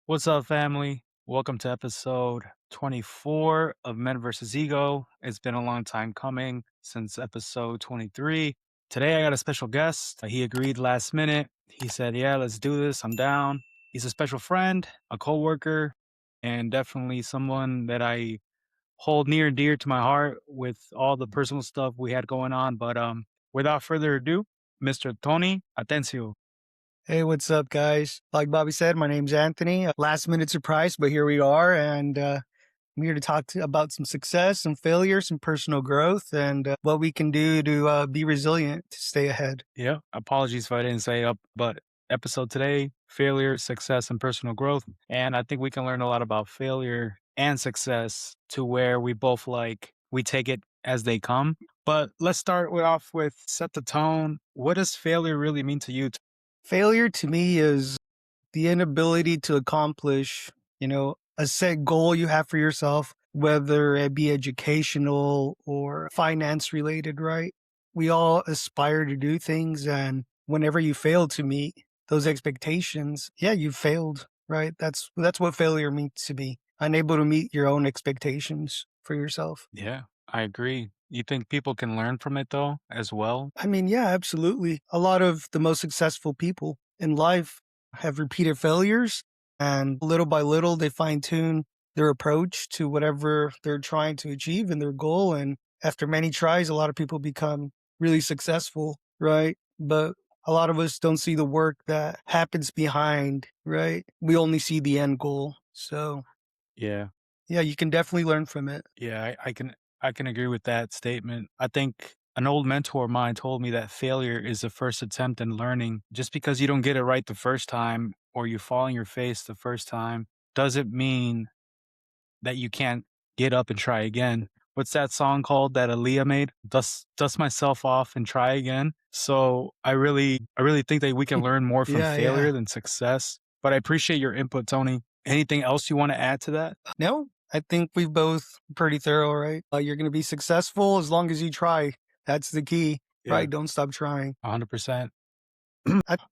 What's up, family? Welcome to episode 24 of Men versus Ego. It's been a long time coming since episode 23. Today, I got a special guest. He agreed last minute. He said, yeah, let's do this. I'm down. He's a special friend, a coworker, and definitely someone that I hold near and dear to my heart with all the personal stuff we had going on. But without further ado, Mr. Tony Atencio. Hey, what's up, guys? Like Bobby said, my name's Anthony. Last minute surprise, but here we are, and I'm here to about some success, some failure, some personal growth, and what we can do to be resilient to stay ahead. Yeah. Apologies if I didn't say up, but episode today, failure, success, and personal growth. And I think we can learn a lot about failure and success to where we take it as they come. But let's start off with set the tone. What does failure really mean to you? Failure to me is the inability to accomplish, a set goal you have for yourself, whether it be educational or finance related, right? We all aspire to do things, and whenever you fail to meet those expectations, yeah, you failed, right? That's what failure means to me. Unable to meet your own expectations for yourself. Yeah, I agree. You think people can learn from it though, as well? I mean, yeah, absolutely. A lot of the most successful people in life have repeated failures, and little by little, they fine tune their approach to whatever they're trying to achieve in their goal. And after many tries, a lot of people become really successful, right? But a lot of us don't see the work that happens behind, right? We only see the end goal. So, Yeah. yeah, you can definitely learn from it. Yeah, I can agree with that statement. I think an old mentor of mine told me that failure is the first attempt in learning. Just because you don't get it right the first time or you fall on your face the first time doesn't mean that you can't get up and try again. What's that song called that Aaliyah made? Dust myself off and try again. So I really think that we can learn more from Yeah, yeah. failure than success. But I appreciate your input, Tony. Anything else you want to add to that? No, I think we've both pretty thorough, right? You're going to be successful as long as you try. That's the key, Yeah, right? Don't stop trying. 100%.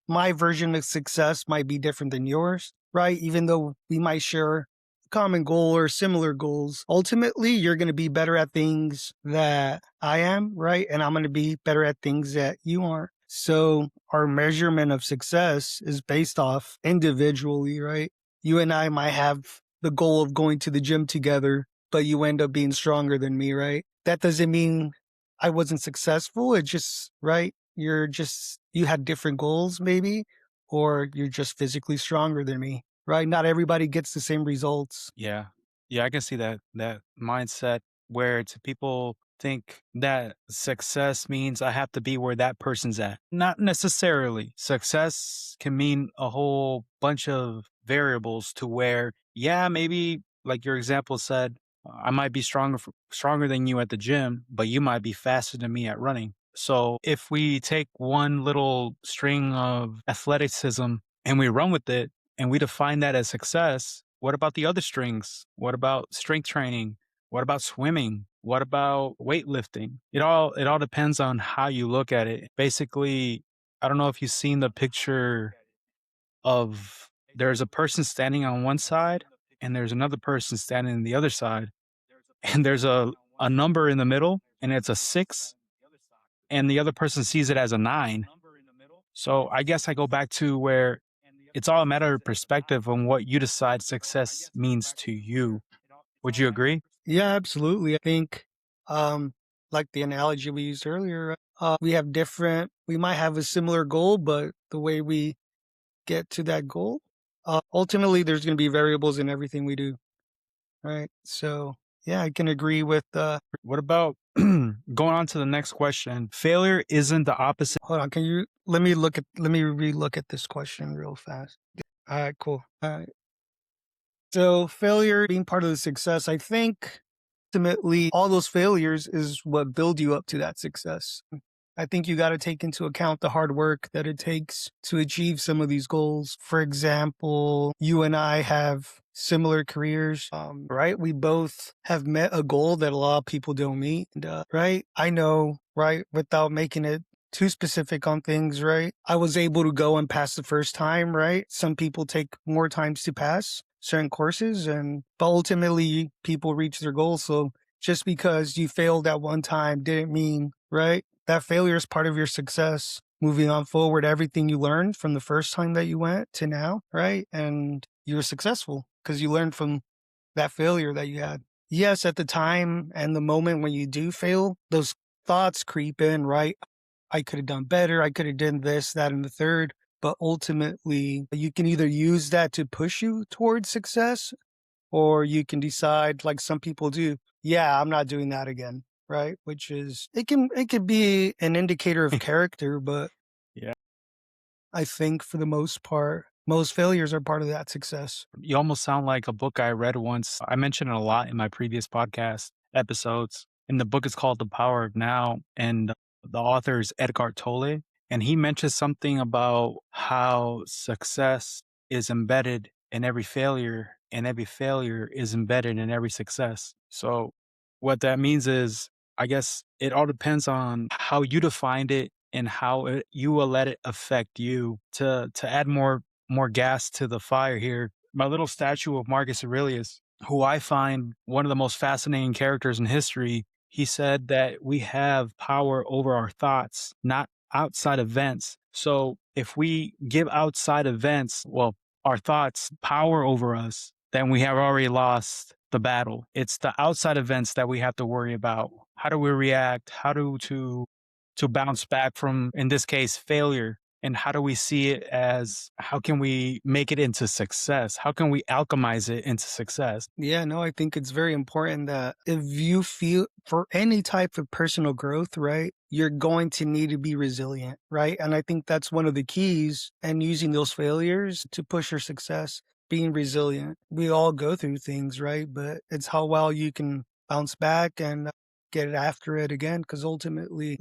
My version of success might be different than yours, right? Even though we might share a common goal or similar goals, ultimately, you're going to be better at things that I am, right? And I'm going to be better at things that you aren't. So our measurement of success is based off individually, right? You and I might have the goal of going to the gym together, but you end up being stronger than me, right? That doesn't mean I wasn't successful. It just, right? You had different goals maybe, or you're just physically stronger than me, right? Not everybody gets the same results. Yeah. Yeah, I can see that mindset where people think that success means I have to be where that person's at. Not necessarily. Success can mean a whole bunch of variables to where, yeah, maybe like your example said, I might be stronger than you at the gym, but you might be faster than me at running. So if we take one little string of athleticism and we run with it and we define that as success, what about the other strings? What about strength training? What about swimming? What about weightlifting? It all depends on how you look at it. Basically, I don't know if you've seen the picture of there's a person standing on one side and there's another person standing on the other side. And there's a number in the middle and it's a 6 and the other person sees it as a 9. So I guess I go back to where it's all a matter of perspective on what you decide success means to you. Would you agree? Yeah, absolutely. I think, um, like the analogy we used earlier, we might have a similar goal, but the way we get to that goal, ultimately there's going to be variables in everything we do, right? So yeah, I can agree with, What about going on to the next question? Failure isn't the opposite. hold on. Let me relook at this question real fast. All right, cool. All right. So failure being part of the success, I think ultimately all those failures is what build you up to that success. I think you got to take into account the hard work that it takes to achieve some of these goals. For example, you and I have similar careers, right? We both have met a goal that a lot of people don't meet, right? I know, right? Without making it too specific on things, right? I was able to go and pass the first time, right? Some people take more times to pass certain courses, and but ultimately people reach their goals. So just because you failed at one time didn't mean, right? That failure is part of your success. Moving on forward, everything you learned from the first time that you went to now, right? And you were successful because you learned from that failure that you had. Yes, at the time and the moment when you do fail, those thoughts creep in, right? I could have done better. I could have done this, that, and the third. But ultimately, you can either use that to push you towards success, or you can decide, like some people do, yeah, I'm not doing that again, right? Which is, it can be an indicator of character, but Yeah. I think for the most part, most failures are part of that success. You almost sound like a book I read once. I mentioned it a lot in my previous podcast episodes. And the book is called The Power of Now. And the author is Eckhart Tolle. And he mentions something about how success is embedded in every failure, and every failure is embedded in every success. So, what that means is, I guess it all depends on how you defined it and how you will let it affect you. To add more gas to the fire here, my little statue of Marcus Aurelius, who I find one of the most fascinating characters in history, he said that we have power over our thoughts, not outside events. So if we give outside events, well, our thoughts power over us, then we have already lost the battle. It's the outside events that we have to worry about. How do we react? How to bounce back from, in this case, failure? And how do we see it as, how can we make it into success? How can we alchemize it into success? Yeah, no, I think it's very important that if you feel for any type of personal growth, right, you're going to need to be resilient, right? And I think that's one of the keys and using those failures to push your success, being resilient. We all go through things, right? But it's how well you can bounce back and get it after it again. Cause ultimately,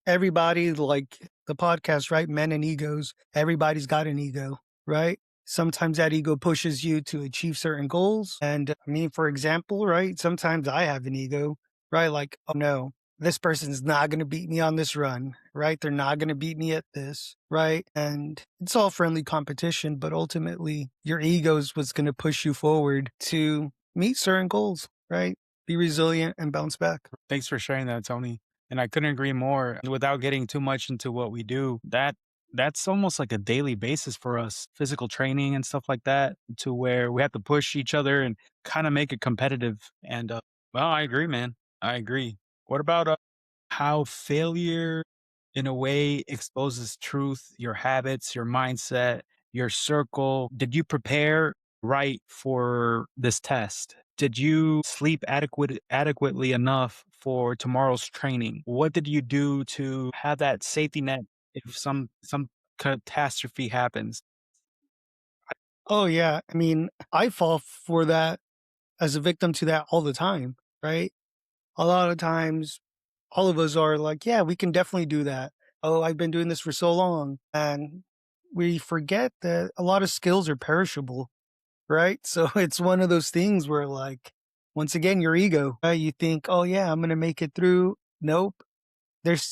everybody like the podcast, right? Men and egos, everybody's got an ego, right? Sometimes that ego pushes you to achieve certain goals. And I mean, for example, right? Sometimes I have an ego, right? Like, oh no, this person's not going to beat me on this run, right? They're not going to beat me at this, right? And it's all friendly competition, but ultimately your ego is what's going to push you forward to meet certain goals, right? Be resilient and bounce back. Thanks for sharing that, Tony. And I couldn't agree more. Without getting too much into what we do, that's almost like a daily basis for us, physical training and stuff like that, to where we have to push each other and kind of make it competitive. And well, I agree, man. I agree. What about how failure, in a way, exposes truth, your habits, your mindset, your circle? Did you prepare right for this test? Did you sleep adequately enough for tomorrow's training? What did you do to have that safety net if some catastrophe happens? Oh, yeah. I mean, I fall for that as a victim to that all the time, right? A lot of times, all of us are like, yeah, we can definitely do that. Oh, I've been doing this for so long. And we forget that a lot of skills are perishable, right? So it's one of those things where, like, once again, your ego, right? You think, oh, yeah, I'm going to make it through. Nope. There's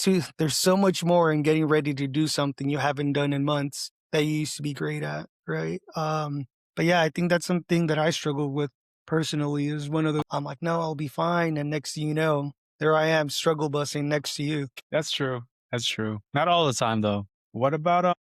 so much more in getting ready to do something you haven't done in months that you used to be great at, right? But yeah, I think that's something that I struggle with personally is one of the I'm like, no, I'll be fine. And next thing you know, there I am struggle busing next to you. That's true. That's true. Not all the time, though. What about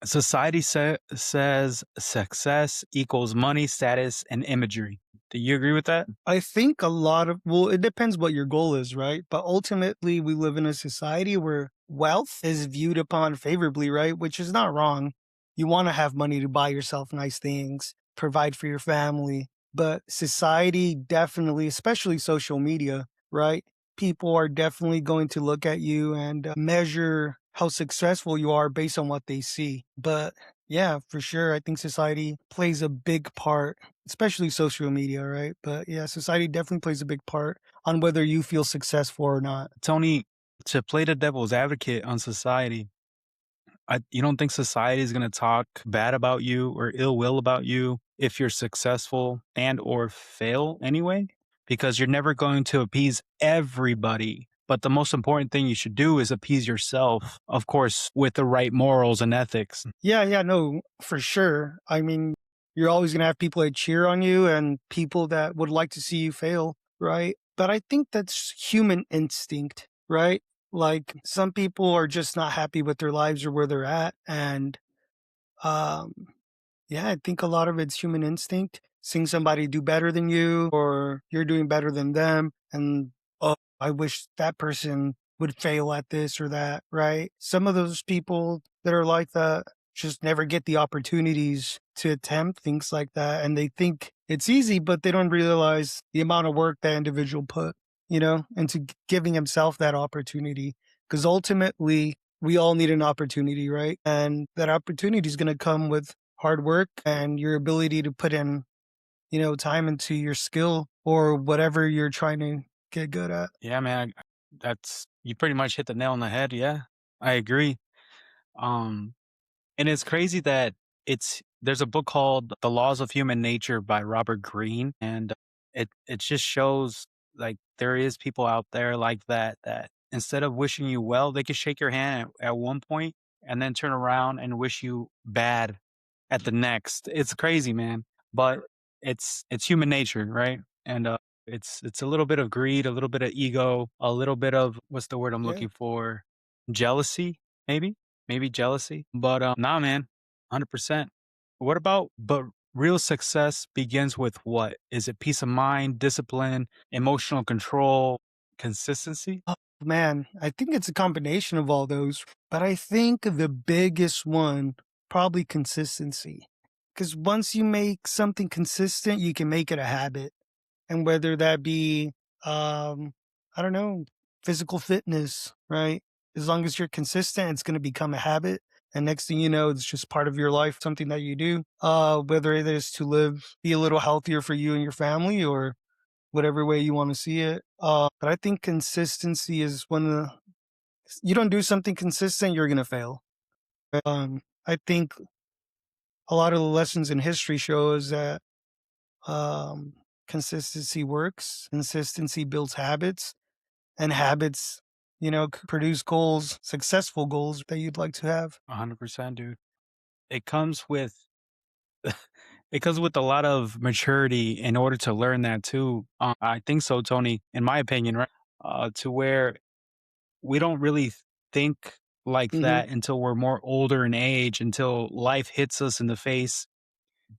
society says success equals money, status, and imagery? Do you agree with that? I think a lot of, well, it depends what your goal is, right? But ultimately, we live in a society where wealth is viewed upon favorably, right? Which is not wrong. You want to have money to buy yourself nice things, provide for your family. But society definitely, especially social media, right? People are definitely going to look at you and measure how successful you are based on what they see. But yeah, for sure. I think society plays a big part, especially social media, right? But yeah, society definitely plays a big part on whether you feel successful or not. Tony, to play the devil's advocate on society, you don't think society is going to talk bad about you or ill will about you if you're successful and or fail anyway? Because you're never going to appease everybody, But the most important thing you should do is appease yourself, of course, with the right morals and ethics. Yeah, yeah, no, for sure. I mean, you're always gonna have people that cheer on you and people that would like to see you fail, right? But I think that's human instinct, right? Like some people are just not happy with their lives or where they're at. And um yeah, I think a lot of it's human instinct. Seeing somebody do better than you or you're doing better than them. And, oh, I wish that person would fail at this or that, right? Some of those people that are like that just never get the opportunities to attempt things like that. And they think it's easy, but they don't realize the amount of work that individual put, into giving himself that opportunity. Because ultimately, we all need an opportunity, right? And that opportunity is going to come with hard work and your ability to put in, time into your skill or whatever you're trying to get good at. Yeah, man, that's you pretty much hit the nail on the head. Yeah, I agree. Um, and it's crazy that there's a book called The Laws of Human Nature by Robert Greene, and it just shows like there is people out there like that instead of wishing you well, they could shake your hand at one point and then turn around and wish you bad at the next. It's crazy, man, but it's human nature, right? And it's a little bit of greed, a little bit of ego, a little bit of what's the word I'm Yeah. looking for? Jealousy, maybe jealousy. But nah, man, 100%. What about but real success begins with what? Is it peace of mind, discipline, emotional control, consistency? Oh, man, I think it's a combination of all those, but I think the biggest one, probably consistency. Because once you make something consistent, you can make it a habit. And whether that be, um, I don't know, physical fitness, right? As long as you're consistent, it's going to become a habit. And next thing you know, it's just part of your life, something that you do. Whether it is to be a little healthier for you and your family, or whatever way you want to see it. But I think consistency is one of the, you don't do something consistent, you're going to fail. I think a lot of the lessons in history shows that um, consistency works. Consistency builds habits, and habits, produce goals, successful goals that you'd like to have. 100%, dude. It comes with it comes with a lot of maturity in order to learn that too. I think so, Tony, in my opinion, right? To where we don't really think like Hmm. that until we're more older in age, until life hits us in the face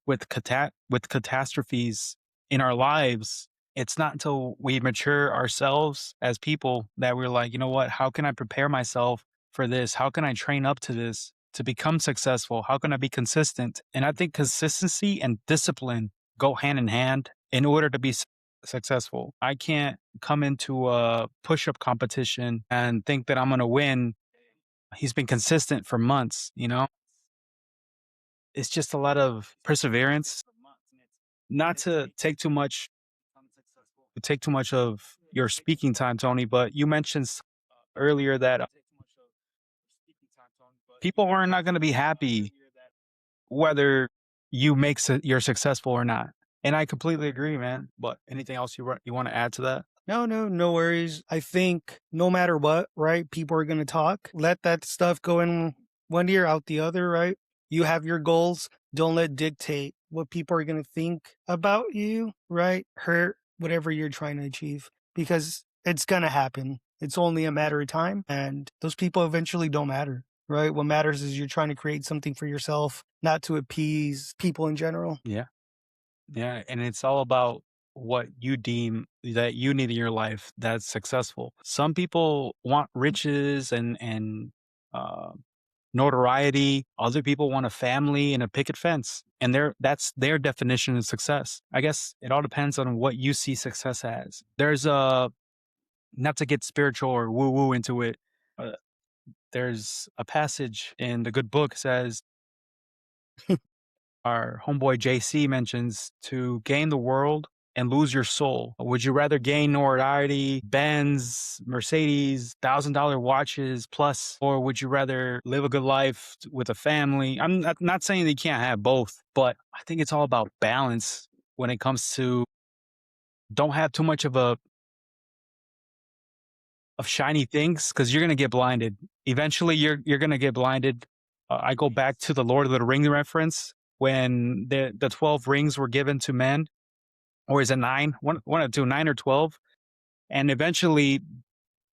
with catastrophes in our lives. It's not until we mature ourselves as people that we're like, you know what? How can I prepare myself for this? How can I train up to this to become successful? How can I be consistent? And I think consistency and discipline go hand in hand in order to be successful. I can't come into a push up competition and think that I'm going to win. He's been consistent for months, you know? It's just a lot of perseverance. Not to take too much of your speaking time, Tony, but you mentioned earlier that people are not going to be happy whether you're successful or not. And I completely agree, man. But anything else you want to add to that? No, no, no worries. I think no matter what, right? People are going to talk. Let that stuff go in one ear, out the other, right? You have your goals. Don't let dictate what people are going to think about you, right? Hurt whatever you're trying to achieve because it's going to happen. It's only a matter of time. And those people eventually don't matter, right? What matters is you're trying to create something for yourself, not to appease people in general. Yeah. Yeah, and it's all about what you deem that you need in your life that's successful. Some people want riches and uh, notoriety. Other people want a family and a picket fence, and that's their definition of success. I guess it all depends on what you see success as. There's a not to get spiritual or woo woo into it. Uh, there's a passage in the good book says our homeboy JC mentions to gain the world and lose your soul. Would you rather gain notoriety, Benz, Mercedes, $1,000 watches plus, or would you rather live a good life with a family? I'm not saying that you can't have both, but I think it's all about balance when it comes to don't have too much of a of shiny things because you're gonna get blinded. Eventually, you're gonna get blinded. I go back to the Lord of the Ring reference when the 12 rings were given to men, or is it nine? One or two, 9 or 12, and eventually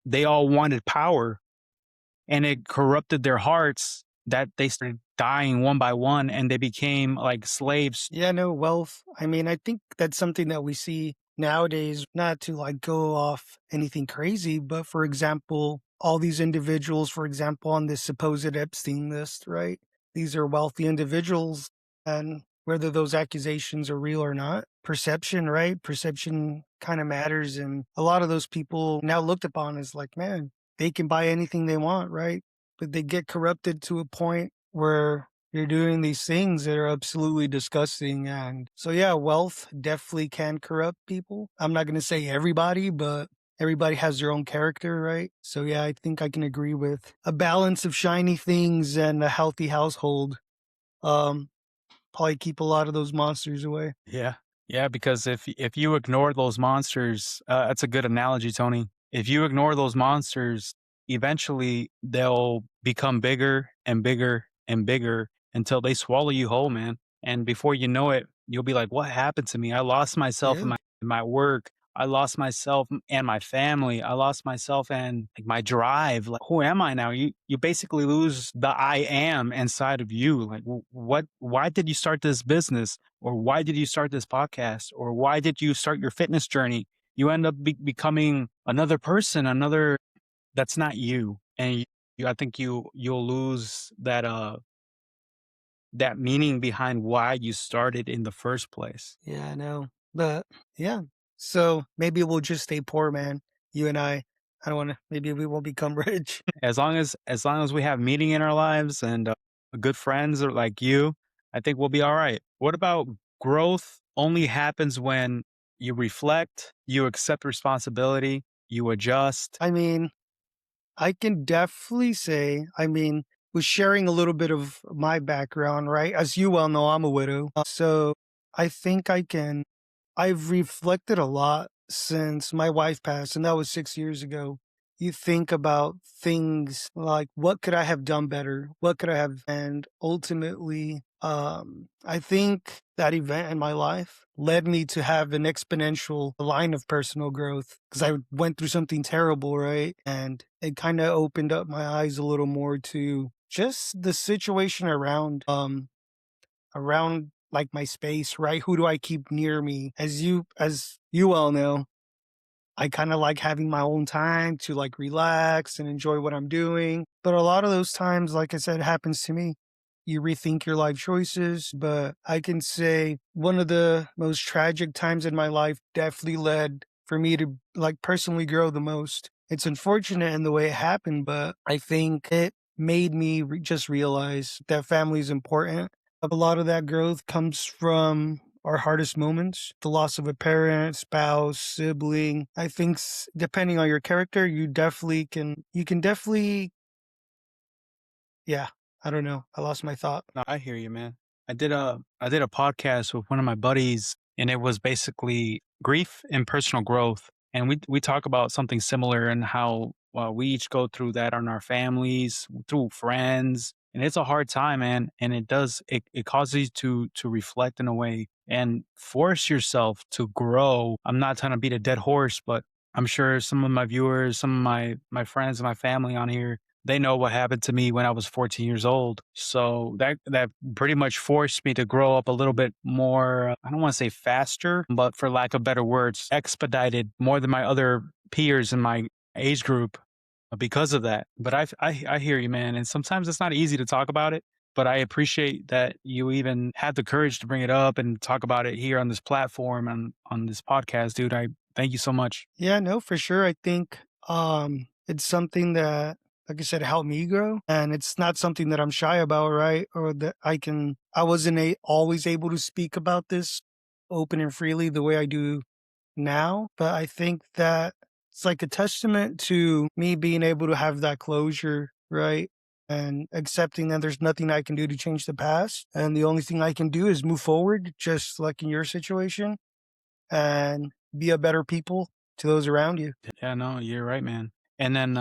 they all wanted power, and it corrupted their hearts that they started dying one by one, and they became like slaves. Yeah, no, wealth. I mean, I think that's something that we see nowadays, not to like go off anything crazy, but for example, all these individuals, for example, on this supposed Epstein list, right? These are wealthy individuals, and whether those accusations are real or not, perception, right? Perception kind of matters. And a lot of those people now looked upon as like, man, they can buy anything they want, right? But they get corrupted to a point where you're doing these things that are absolutely disgusting. And so, yeah, wealth definitely can corrupt people. I'm not going to say everybody, but everybody has their own character, right? So, yeah, I think I can agree with a balance of shiny things and a healthy household. Um, Probably keep a lot of those monsters away. Yeah. Yeah, because if you ignore those monsters, that's a good analogy, Tony. If you ignore those monsters, eventually they'll become bigger and bigger and bigger until they swallow you whole, man. And before you know it, you'll be like, "What happened to me? I lost myself Yeah. in my work. I lost myself and my family. I lost myself and like my drive. Like, who am I now?" You basically lose the I am inside of you. Like, what? Why did you start this business? Or why did you start this podcast? Or why did you start your fitness journey? You end up becoming another person, another that's not you, and I think you'll lose that meaning behind why you started in the first place. Yeah, I know. But yeah. So maybe we'll just stay poor, man. You and I. I don't want to, maybe we won't become rich. As long as we have meaning in our lives and good friends or like you, I think we'll be all right. What about growth? Only happens when you reflect, you accept responsibility, you adjust. I mean, I can definitely say, I mean, with sharing a little bit of my background, right? As you well know, I'm a widow. So I think I've reflected a lot since my wife passed, and that was 6 years ago. You think about things like, what could I have done better? What could I have? And ultimately, I think that event in my life led me to have an exponential line of personal growth because I went through something terrible, right? And it kind of opened up my eyes a little more to just the situation around like my space, right? Who do I keep near me? As you all know, I kind of like having my own time to like relax and enjoy what I'm doing. But a lot of those times, like I said, happens to me. You rethink your life choices, but I can say one of the most tragic times in my life definitely led for me to like personally grow the most. It's unfortunate in the way it happened, but I think it made me just realize that family is important. A lot of that growth comes from our hardest moments, the loss of a parent, spouse, sibling. I think depending on your character, you can definitely, yeah, I don't know. I lost my thought. No, I hear you, man. I did a podcast with one of my buddies, and it was basically grief and personal growth. And we talk about something similar and how we each go through that on our families, through friends, and it's a hard time, man. And it causes you to reflect in a way and force yourself to grow. I'm not trying to beat a dead horse, but I'm sure some of my viewers, some of my friends and my family on here, they know what happened to me when I was 14 years old. So that pretty much forced me to grow up a little bit more, I don't want to say faster, but for lack of better words, expedited more than my other peers in my age group because of that. But I hear you, man. And sometimes it's not easy to talk about it, but I appreciate that you even had the courage to bring it up and talk about it here on this platform and on this podcast, dude. I thank you so much. Yeah, no, for sure. I think it's something that, like I said, helped me grow. And it's not something that I'm shy about, right? Or that I wasn't always able to speak about this open and freely the way I do now. But I think that it's like a testament to me being able to have that closure, right? And accepting that there's nothing I can do to change the past. And the only thing I can do is move forward, just like in your situation, and be a better people to those around you. Yeah, no, you're right, man. And then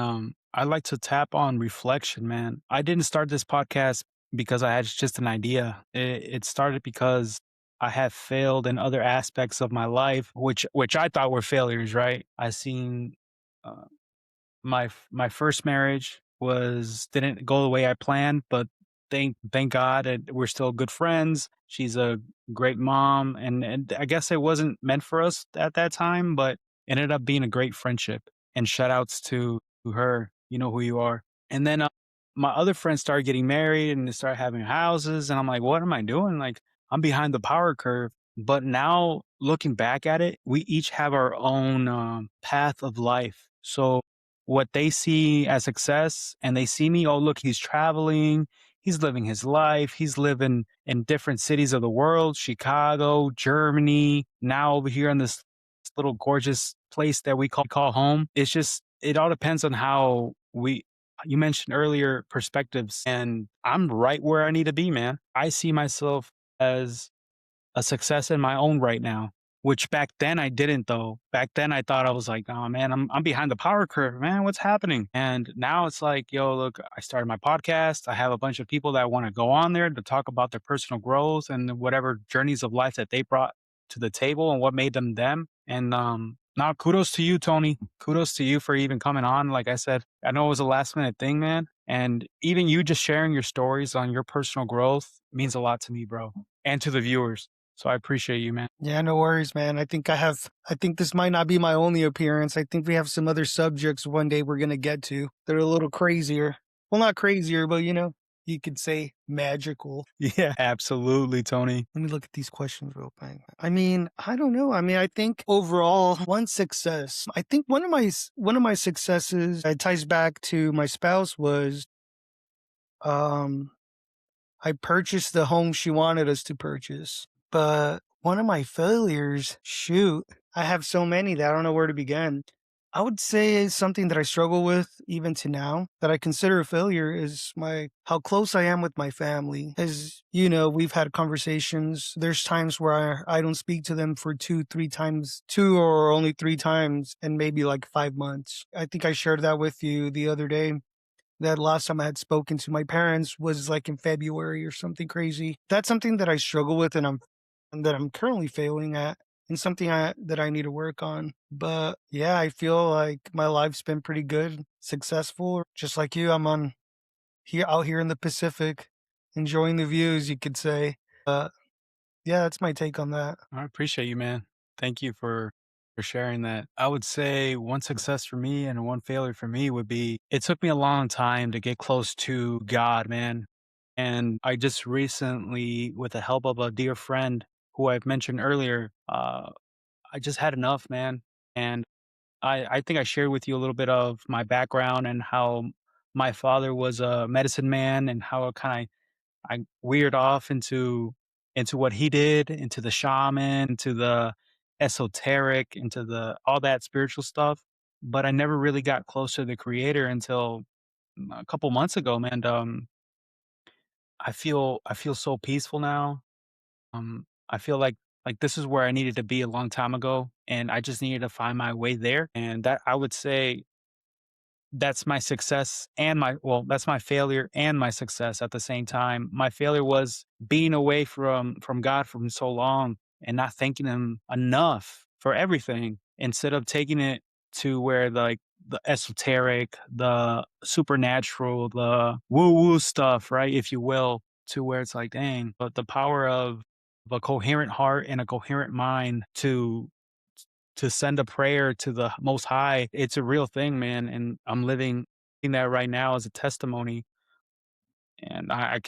I like to tap on reflection, man. I didn't start this podcast because I had just an idea. It started because I have failed in other aspects of my life, which I thought were failures. Right? I seen uh, my first marriage was didn't go the way I planned, but thank God that we're still good friends. She's a great mom, and I guess it wasn't meant for us at that time, but it ended up being a great friendship. And shout outs to her, you know who you are. And then my other friends started getting married and they started having houses, and I'm like, what am I doing? Like I'm behind the power curve. But now looking back at it, we each have our own path of life. So what they see as success and they see me, oh, look, he's traveling, he's living his life, he's living in different cities of the world, Chicago, Germany, now over here in this little gorgeous place that we call home. It's just, it all depends on how you mentioned earlier perspectives, and I'm right where I need to be, man. I see myself as a success in my own right now, which back then I didn't though. Back then I thought I was like, oh man, I'm behind the power curve, man. What's happening? And now it's like, yo, look, I started my podcast. I have a bunch of people that want to go on there to talk about their personal growth and whatever journeys of life that they brought to the table and what made them them. And now kudos to you, Tony. Kudos to you for even coming on. Like I said, I know it was a last minute thing, man. And even you just sharing your stories on your personal growth means a lot to me, bro, and to the viewers. So I appreciate you, man. Yeah, no worries, man. I think this might not be my only appearance. I think we have some other subjects one day we're going to get to. They're a little crazier. Well, not crazier, but you could say magical. Yeah, absolutely, Tony. Let me look at these questions real quick. I mean, I don't know. I mean, I think overall, one success. I think one of my successes that ties back to my spouse was um I purchased the home she wanted us to purchase. But one of my failures, shoot, I have so many that I don't know where to begin. I would say something that I struggle with even to now that I consider a failure is my how close I am with my family. As you know, we've had conversations. There's times where I don't speak to them for three times, two or only three times in maybe like 5 months. I think I shared that with you the other day. That last time I had spoken to my parents was like in February or something crazy. That's something that I struggle with and that I'm currently failing at and something that I need to work on. But yeah, I feel like my life's been pretty good, successful. Just like you, I'm on here out here in the Pacific, enjoying the views, you could say. Yeah, that's my take on that. I appreciate you, man. Thank you for sharing that. I would say one success for me and one failure for me would be it took me a long time to get close to God, man. And I just recently, with the help of a dear friend who I've mentioned earlier, I just had enough, man. And I think I shared with you a little bit of my background and how my father was a medicine man and how it kind of I veered off into what he did, into the shaman, into the esoteric, into the all that spiritual stuff. But I never really got close to the creator until a couple months ago, man. And I feel so peaceful now. I feel like this is where I needed to be a long time ago, and I just needed to find my way there. And that I would say that's my success and that's my failure and my success at the same time. My failure was being away from God for so long and not thanking him enough for everything instead of taking it to where like the esoteric, the supernatural, the woo-woo stuff, right, if you will, to where it's like, dang, but the power of a coherent heart and a coherent mind to send a prayer to the most high, it's a real thing, man, and I'm living in that right now as a testimony, and I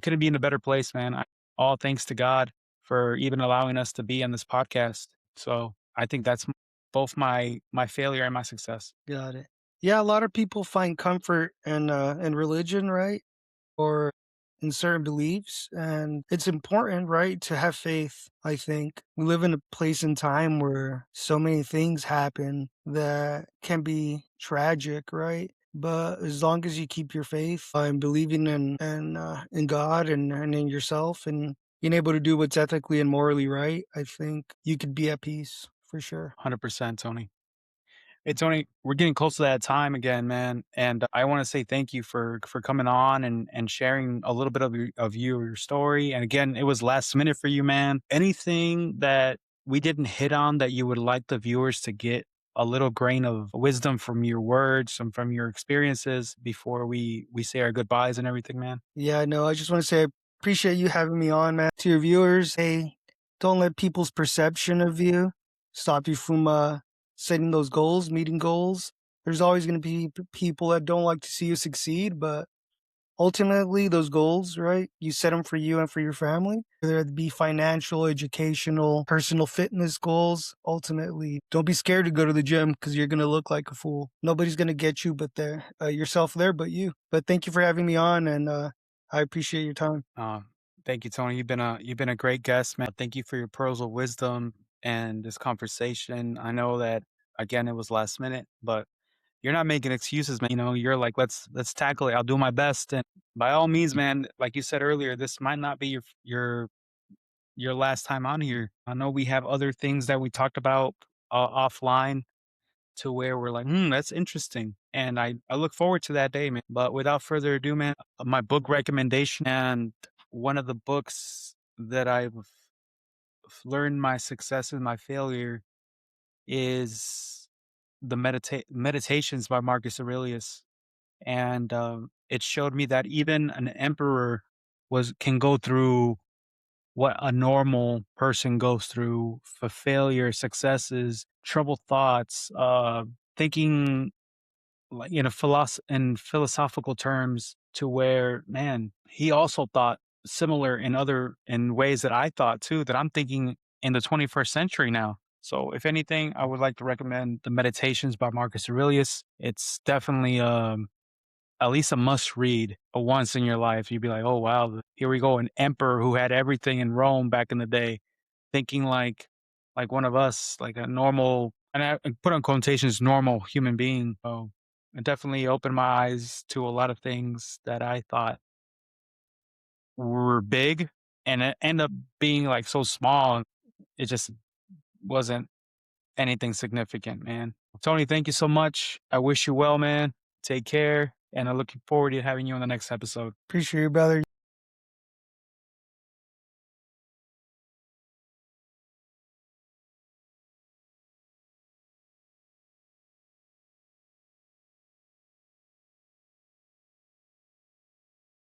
couldn't be in a better place, man. All thanks to God for even allowing us to be on this podcast. So, I think that's both my failure and my success. Got it. Yeah, a lot of people find comfort in religion, right? Or in certain beliefs. And it's important, right, to have faith. I think we live in a place and time where so many things happen that can be tragic, right? But as long as you keep your faith and believing in God and in yourself and being able to do what's ethically and morally right, I think you could be at peace for sure. 100%, Tony. Hey Tony, we're getting close to that time again, man. And I want to say thank you for coming on and sharing a little bit of your story. And again, it was last minute for you, man. Anything that we didn't hit on that you would like the viewers to get a little grain of wisdom from your words and from your experiences before we say our goodbyes and everything, man? Yeah, no, I just want to say I appreciate you having me on, man. To your viewers, hey, don't let people's perception of you stop you from setting those goals, meeting goals. There's always going to be people that don't like to see you succeed, but ultimately, those goals, right? You set them for you and for your family, whether it be financial, educational, personal fitness goals. Ultimately, don't be scared to go to the gym because you're going to look like a fool. Nobody's going to get you but yourself there but you. But thank you for having me on, and I appreciate your time. Uh, Thank you, Tony. You've been a great guest, man. Thank you for your pearls of wisdom and this conversation. I know that again it was last minute, but you're not making excuses, man. You know, you're like, let's tackle it. I'll do my best. And by all means, man, like you said earlier, this might not be your last time on here. I know we have other things that we talked about offline to where we're like, that's interesting. And I look forward to that day, man. But without further ado, man, my book recommendation and one of the books that I've learned my success and my failure is the Meditations by Marcus Aurelius. And it showed me that even an emperor was can go through what a normal person goes through for failure, successes, troubled thoughts, thinking like in philosophical terms to where, man, he also thought similar in ways that I thought too, that I'm thinking in the 21st century now. So if anything, I would like to recommend the Meditations by Marcus Aurelius. It's definitely at least a must read once in your life. You'd be like, oh wow, here we go, an emperor who had everything in Rome back in the day, thinking like one of us, like a normal, and I put on quotations, normal human being. So it definitely opened my eyes to a lot of things that I thought were big, and it ended up being like so small. It just wasn't anything significant, man. Tony, thank you so much. I wish you well, man. Take care, and I'm looking forward to having you on the next episode. Appreciate you, brother.